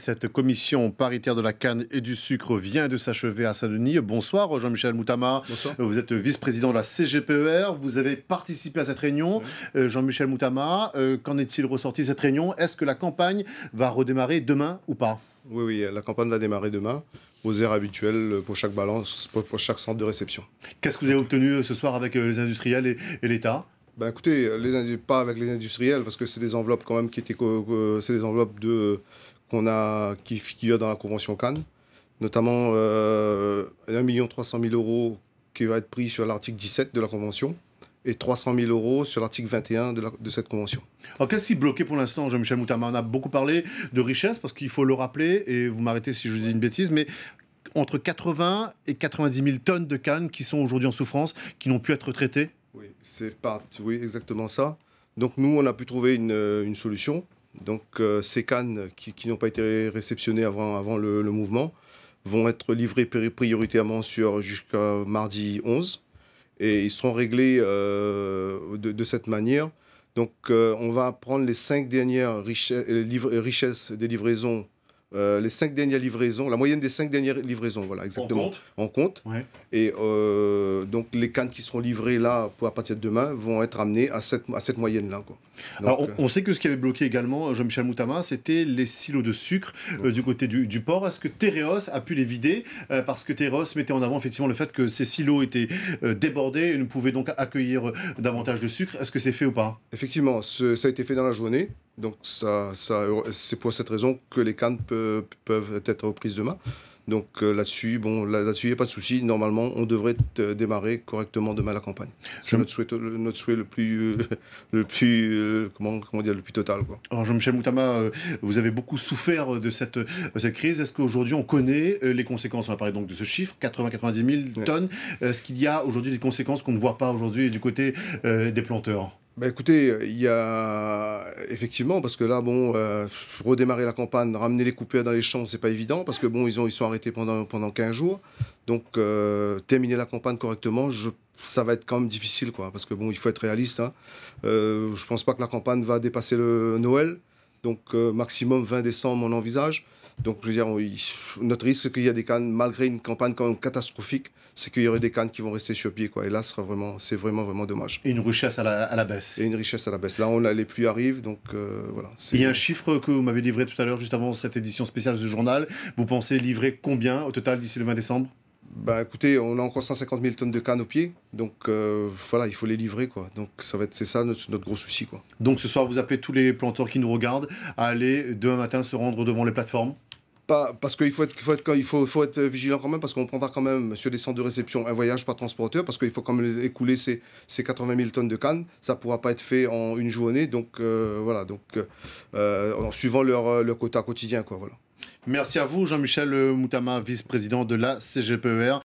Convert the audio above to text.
Cette commission paritaire de la canne et du sucre vient de s'achever à Saint-Denis. Bonsoir Jean-Michel Moutama. Bonsoir. Vous êtes vice-président de la CGPER. Vous avez participé à cette réunion. Oui. Jean-Michel Moutama, qu'en est-il ressorti de cette réunion? Est-ce que la campagne va redémarrer demain ou pas? Oui, la campagne va démarrer demain aux heures habituelles pour chaque balance, pour chaque centre de réception. Qu'est-ce que vous avez obtenu ce soir avec les industriels et l'État? Ben écoutez, pas avec les industriels, parce que c'est des enveloppes quand même c'est des enveloppes qui figurent dans la convention Cannes, notamment 1 300 000 € qui va être pris sur l'article 17 de la convention et 300 000 € sur l'article 21 de cette convention. Alors qu'est-ce qui bloquait pour l'instant, Jean-Michel Moutama? On a beaucoup parlé de richesse, parce qu'il faut le rappeler, et vous m'arrêtez si je dis une bêtise, mais entre 80 et 90 000 tonnes de cannes qui sont aujourd'hui en souffrance, qui n'ont pu être traitées. Oui, exactement ça. Donc nous, on a pu trouver une solution. Donc ces cannes qui n'ont pas été réceptionnées avant le mouvement vont être livrées prioritairement jusqu'à mardi 11. Et ils seront réglés de cette manière. Donc on va prendre les 5 dernières richesses des livraisons, les 5 dernières livraisons, la moyenne des 5 dernières livraisons, voilà, exactement. En compte. Ouais. Et donc les cannes qui seront livrées là à partir de demain vont être amenées à cette moyenne-là, quoi. Donc, alors on sait que ce qui avait bloqué également, Jean-Michel Moutama, c'était les silos de sucre du côté du port. Est-ce que Tereos a pu les vider? Parce que Tereos mettait en avant effectivement le fait que ces silos étaient débordés et ne pouvaient donc accueillir davantage de sucre. Est-ce que c'est fait ou pas? Effectivement, ça a été fait dans la journée. Donc c'est pour cette raison que les cannes peuvent être reprises demain. Donc là-dessus, il n'y a pas de souci. Normalement, on devrait démarrer correctement demain la campagne. C'est notre souhait le plus total, quoi. Alors Jean-Michel Moutama, vous avez beaucoup souffert de cette crise. Est-ce qu'aujourd'hui on connaît les conséquences? On a parlé donc de ce chiffre, 80-90 000 tonnes. Est-ce qu'il y a aujourd'hui des conséquences qu'on ne voit pas aujourd'hui du côté des planteurs? Ben écoutez, il y a effectivement, parce que là, redémarrer la campagne, ramener les coupeurs dans les champs, c'est pas évident, parce que ils sont arrêtés pendant 15 jours. Donc, terminer la campagne correctement, ça va être quand même difficile, quoi, parce que il faut être réaliste, hein. Je pense pas que la campagne va dépasser le Noël. Donc, maximum 20 décembre, on envisage. Donc, je veux dire, notre risque, c'est qu'il y a des cannes, malgré une campagne quand même catastrophique, c'est qu'il y aurait des cannes qui vont rester sur pied, quoi. Et là, c'est vraiment dommage. Et une richesse à la baisse. Et une richesse à la baisse. Là, les pluies arrivent, donc voilà. Il y a un chiffre que vous m'avez livré tout à l'heure, juste avant cette édition spéciale de ce journal. Vous pensez livrer combien au total d'ici le 20 décembre? Ben écoutez, on a encore 150 000 tonnes de cannes au pied, donc voilà, il faut les livrer, quoi. Donc c'est ça notre gros souci, quoi. Donc ce soir, vous appelez tous les planteurs qui nous regardent à aller demain matin se rendre devant les plateformes? Parce qu'il faut être vigilant quand même, parce qu'on prendra quand même sur les centres de réception un voyage par transporteur, parce qu'il faut quand même écouler ces 80 000 tonnes de cannes. Ça ne pourra pas être fait en une journée, donc voilà, en suivant leur quota quotidien, quoi, voilà. Merci à vous, Jean-Michel Moutama, vice-président de la CGPER.